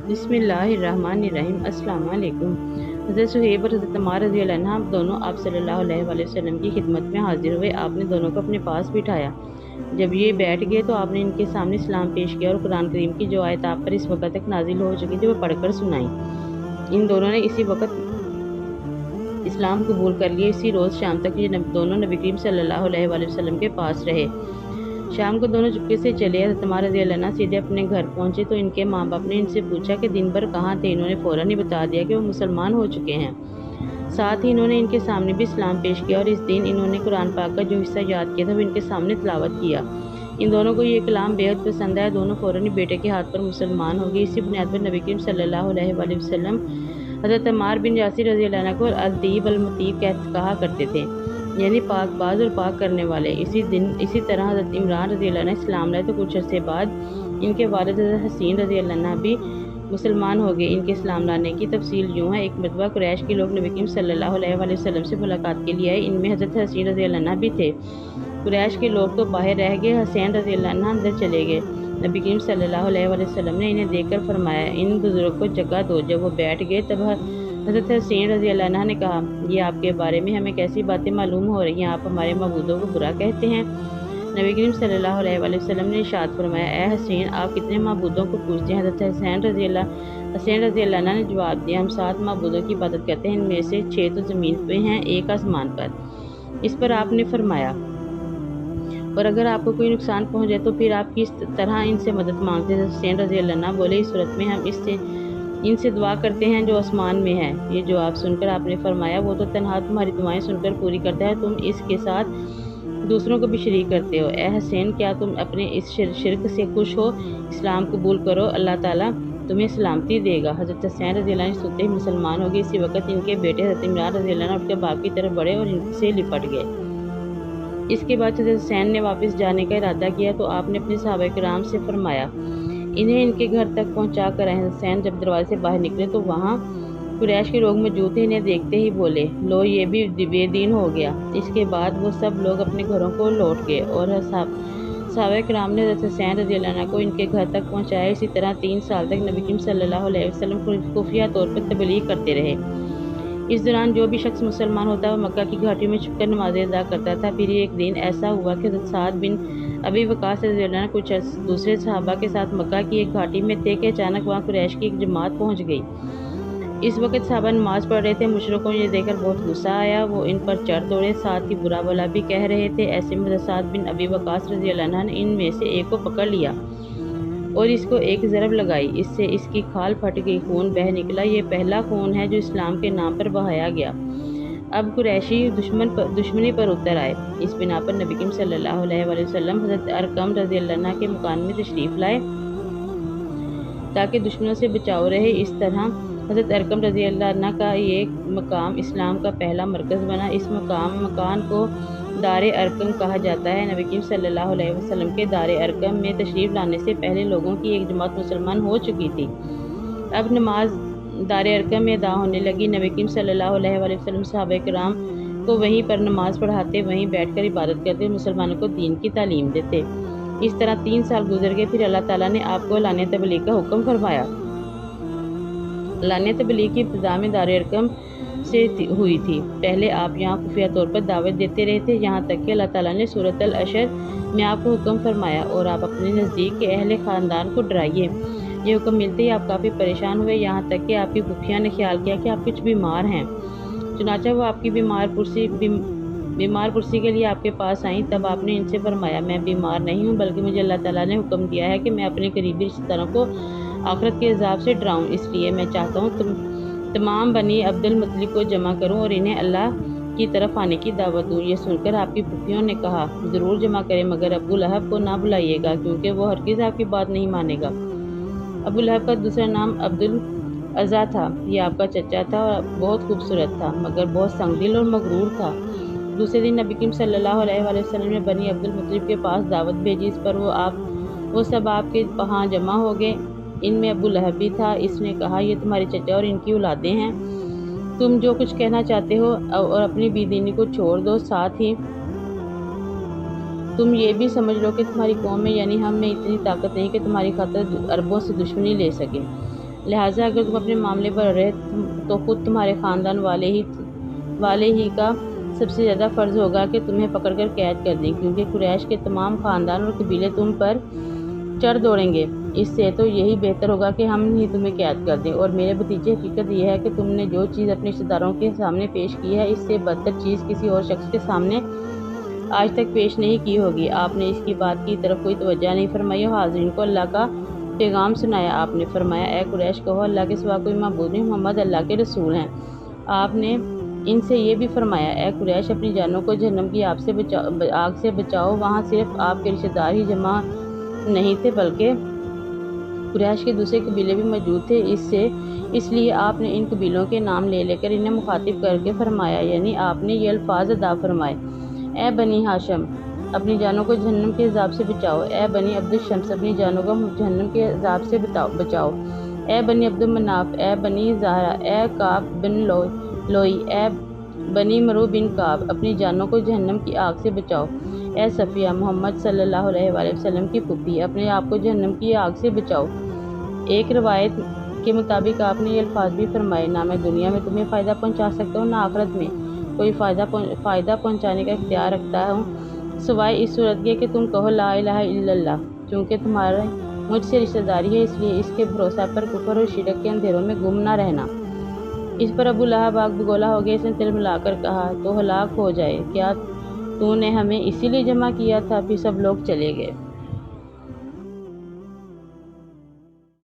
بسم اللہ الرحمن الرحیم۔ السلام علیکم۔ حضرت صہیب اور حضرت عمار رضی اللہ عنہ دونوں آپ صلی اللہ علیہ وآلہ وسلم کی خدمت میں حاضر ہوئے۔ آپ نے دونوں کو اپنے پاس بٹھایا۔ جب یہ بیٹھ گئے تو آپ نے ان کے سامنے سلام پیش کیا اور قرآن کریم کی جو آیت آپ پر اس وقت تک نازل ہو چکی تھی وہ پڑھ کر سنائیں۔ ان دونوں نے اسی وقت اسلام قبول کر لیا۔ اسی روز شام تک یہ دونوں نبی کریم صلی اللہ علیہ وآلہ وسلم کے پاس رہے۔ شام کو دونوں چپکے سے چلے۔ حضرت عمار رضی اللہ عنہ سیدھے اپنے گھر پہنچے تو ان کے ماں باپ نے ان سے پوچھا کہ دن بھر کہاں تھے۔ انہوں نے فوراً ہی بتا دیا کہ وہ مسلمان ہو چکے ہیں۔ ساتھ ہی انہوں نے ان کے سامنے بھی اسلام پیش کیا اور اس دن انہوں نے قرآن پاک کا جو حصہ یاد کیا تھا وہ ان کے سامنے تلاوت کیا۔ ان دونوں کو یہ کلام بے حد پسند آیا۔ دونوں فوراً ہی بیٹے کے ہاتھ پر مسلمان ہو گئے۔ اسی بنیاد پر نبی کریم صلی اللہ علیہ وآلہ وسلم حضرت عمار بن یاسر رضی اللہ عنہ کو الطیب المطیب کہا کرتے تھے، یعنی پاک باز اور پاک کرنے والے۔ اسی طرح حضرت عمران رضی اللہ عنہ اسلام لائے تو کچھ عرصے بعد ان کے والد حضرت حسین رضی اللہ عنہ بھی مسلمان ہو گئے۔ ان کے اسلام لانے کی تفصیل یوں ہے۔ ایک مرتبہ قریش کے لوگ نبی کریم صلی اللہ علیہ وآلہ وسلم سے ملاقات کے لیے آئے۔ ان میں حضرت حسین رضی اللہ عنہ بھی تھے۔ قریش کے لوگ تو باہر رہ گئے، حسین رضی اللہ عنہ اندر چلے گئے۔ نبی کریم صلی اللہ علیہ وآلہ وسلم نے انہیں دیکھ کر فرمایا، ان بزرگ کو جگہ دو۔ جب وہ بیٹھ گئے تب حضرت حسین رضی اللہ عنہ نے کہا، یہ آپ کے بارے میں ہمیں کیسی باتیں معلوم ہو رہی ہیں؟ آپ ہمارے معبودوں کو برا کہتے ہیں۔ نبی کریم صلی اللہ علیہ وآلہ وسلم نے ارشاد فرمایا، اے حسین، آپ کتنے معبودوں کو پوجتے ہیں؟ حضرت حسین رضی اللہ عنہ نے جواب دیا، ہم 7 معبودوں کی عبادت کرتے ہیں، ان میں سے 6 تو زمین پہ ہیں، ایک آسمان پر۔ اس پر آپ نے فرمایا، اور اگر آپ کو کوئی نقصان پہنچ جائے تو پھر آپ کس طرح ان سے مدد مانگتے ہیں؟ حسین رضی اللہ عنہ بولے، اس صورت میں ہم ان سے دعا کرتے ہیں جو آسمان میں ہے۔ یہ جواب سن کر آپ نے فرمایا، وہ تو تنہا تمہاری دعائیں سن کر پوری کرتا ہے، تم اس کے ساتھ دوسروں کو بھی شریک کرتے ہو۔ اے حسین، کیا تم اپنے اس شرک سے خوش ہو؟ اسلام قبول کرو، اللہ تعالیٰ تمہیں سلامتی دے گا۔ حضرت حسین رضی اللہ عنہ سنتے ہی مسلمان ہو گئے۔ اسی وقت ان کے بیٹے حضرت عمران رضی اللہ عنہ اٹھ کر باپ کی طرف بڑھے اور ان سے لپٹ گئے۔ اس کے بعد حضرت حسین نے واپس جانے کا ارادہ کیا تو آپ نے اپنے صحابہ کرام سے فرمایا، انہیں ان کے گھر تک پہنچا کر آئیں۔ حسین جب دروازے سے باہر نکلے تو وہاں قریش کے لوگ موجود تھے۔ انہیں دیکھتے ہی بولے، لو یہ بھی بے دین ہو گیا۔ اس کے بعد وہ سب لوگ اپنے گھروں کو لوٹ گئے اور صحابہ کرام نے حضرت حسین رضی اللہ عنہ کو ان کے گھر تک پہنچایا۔ اسی طرح 3 سال تک نبی کریم صلی اللہ علیہ وسلم خفیہ طور پر تبلیغ کرتے رہے۔ اس دوران جو بھی شخص مسلمان ہوتا وہ مکہ کی گھاٹی میں چھپ کر نمازیں ادا کرتا تھا۔ پھر ایک دن ایسا ہوا کہ حضرت سعد بن ابی وقاص رضی اللہ عنہ کچھ دوسرے صحابہ کے ساتھ مکہ کی ایک گھاٹی میں تھے کہ اچانک وہاں قریش کی ایک جماعت پہنچ گئی۔ اس وقت صحابہ نماز پڑھ رہے تھے۔ مشرکوں کو یہ دیکھ کر بہت غصہ آیا، وہ ان پر چڑھ دوڑے، ساتھ ہی برا بھلا بھی کہہ رہے تھے۔ ایسے میں حضرت سعد بن ابی وقاص رضی اللہ عنہ نے ان میں سے ایک کو پکڑ لیا اور اس کو ایک ضرب لگائی۔ اس سے اس کی کھال پھٹ گئی، خون بہہ نکلا۔ یہ پہلا خون ہے جو اسلام کے نام پر بہایا گیا۔ اب قریشی دشمنی پر اتر آئے۔ اس بنا پر نبی کریم صلی اللہ علیہ وآلہ وسلم حضرت ارقم رضی اللہ عنہ کے مکان میں تشریف لائے تاکہ دشمنوں سے بچاؤ رہے۔ اس طرح حضرت ارقم رضی اللہ عنہ کا یہ مقام اسلام کا پہلا مرکز بنا۔ اس مکان کو دار ارقم کہا جاتا ہے۔ نبی کریم صلی اللہ علیہ وسلم کے دار ارقم میں تشریف لانے سے پہلے لوگوں کی ایک جماعت مسلمان ہو چکی تھی۔ اب نماز دار ارقم میں ادا ہونے لگی۔ نبی کریم صلی اللہ علیہ وآلہ وسلم صحابہ کرام کو وہیں پر نماز پڑھاتے، وہیں بیٹھ کر عبادت کرتے، مسلمانوں کو دین کی تعلیم دیتے۔ اس طرح 3 سال گزر گئے۔ پھر اللہ تعالیٰ نے آپ کو اعلانیہ تبلیغ کا حکم فرمایا۔ اعلانیہ تبلیغ کی ابتدا میں دار ارقم سے ہوئی تھی۔ پہلے آپ یہاں خفیہ طور پر دعوت دیتے رہے تھے، یہاں تک کہ اللہ تعالیٰ نے سورۃ الحشر میں آپ کو حکم فرمایا، اور آپ اپنے نزدیک کے اہل خاندان کو ڈرائیے۔ یہ حکم ملتے ہی آپ کافی پریشان ہوئے، یہاں تک کہ آپ کی پھوپھیاں نے خیال کیا کہ آپ کچھ بیمار ہیں۔ چنانچہ وہ آپ کی بیمار پرسی کے لیے آپ کے پاس آئیں۔ تب آپ نے ان سے فرمایا، میں بیمار نہیں ہوں، بلکہ مجھے اللہ تعالیٰ نے حکم دیا ہے کہ میں اپنے قریبی رشتہ داروں کو آخرت کے عذاب سے ڈراؤں۔ اس لیے میں چاہتا ہوں تمام بنی عبد المطلب کو جمع کروں اور انہیں اللہ کی طرف آنے کی دعوت دوں۔ یہ سن کر آپ کی پھوپھیوں نے کہا، ضرور جمع کریں، مگر ابو لہب کو نہ بلائیے گا، کیونکہ وہ ہرگز آپ کی بات نہیں مانے گا۔ ابو لہب کا دوسرا نام عبد العزیٰ تھا۔ یہ آپ کا چچا تھا اور بہت خوبصورت تھا، مگر بہت سنگ دل اور مغرور تھا۔ دوسرے دن نبی کریم صلی اللہ علیہ وآلہ وسلم نے بنی عبد المطلب کے پاس دعوت بھیجی۔ اس پر وہ سب آپ کے وہاں جمع ہو گئے۔ ان میں ابو لہب بھی تھا۔ اس نے کہا، یہ تمہارے چچا اور ان کی اولادیں ہیں، تم جو کچھ کہنا چاہتے ہو اور اپنی بے دینی کو چھوڑ دو، ساتھ ہی تم یہ بھی سمجھ لو کہ تمہاری قوم میں یعنی ہم میں اتنی طاقت نہیں کہ تمہاری خاطر عربوں سے دشمنی لے سکے۔ لہٰذا اگر تم اپنے معاملے پر رہے تو خود تمہارے خاندان والے ہی کا سب سے زیادہ فرض ہوگا کہ تمہیں پکڑ کر قید کر دیں، کیونکہ قریش کے تمام خاندان اور قبیلے تم پر چڑھ دوڑیں گے۔ اس سے تو یہی بہتر ہوگا کہ ہم ہی تمہیں قید کر دیں۔ اور میرے بھتیجے، حقیقت یہ ہے کہ تم نے جو چیز اپنے رشتہ داروں کے سامنے پیش کی ہے، اس سے بدتر چیز کسی اور شخص کے سامنے آج تک پیش نہیں کی ہوگی۔ آپ نے اس کی بات کی طرف کوئی توجہ نہیں فرمائی اور حاضرین کو اللہ کا پیغام سنایا۔ آپ نے فرمایا، اے قریش، کہو اللہ کے سوا کوئی معبود نہیں، محمد اللہ کے رسول ہیں۔ آپ نے ان سے یہ بھی فرمایا، اے قریش، اپنی جانوں کو جہنم کی آگ سے بچاؤ۔ وہاں صرف آپ کے رشتہ دار ہی جمع نہیں تھے بلکہ قریش کے دوسرے قبیلے بھی موجود تھے۔ اس لیے آپ نے ان قبیلوں کے نام لے کر انہیں مخاطب کر کے فرمایا، یعنی آپ نے یہ الفاظ ادا فرمائے، اے بنی ہاشم، اپنی جانوں کو جہنم کے عذاب سے بچاؤ۔ اے بنی عبد الشمس، اپنی جانوں کو جہنم کے عذاب سے بچاؤ۔ اے بنی عبد المناف، اے بنی زہرہ، اے کعب بن لوئی، اے بنی مرو بن کعب، اپنی جانوں کو جہنم کی آگ سے بچاؤ۔ اے صفیہ، محمد صلی اللہ علیہ وآلہ وسلم کی پھوپھی، اپنے آپ کو جہنم کی آگ سے بچاؤ۔ ایک روایت کے مطابق آپ نے یہ الفاظ بھی فرمائے، نہ میں دنیا میں تمہیں فائدہ پہنچا سکتا ہوں، نہ آخرت میں کوئی فائدہ پہنچانے کا اختیار رکھتا ہوں سوائے اس صورت کے کہ تم کہو لا الہ الا اللہ۔ چونکہ تمہارے مجھ سے رشتہ داری ہے، اس لیے اس کے بھروسہ پر کفر اور شرک کے اندھیروں میں گم نہ رہنا۔ اس پر ابو لہب آگ بگولا ہو گیا۔ اس نے تلملا کر کہا، تو ہلاک ہو جائے، کیا تو نے ہمیں اسی لیے جمع کیا تھا؟ پھر سب لوگ چلے گئے۔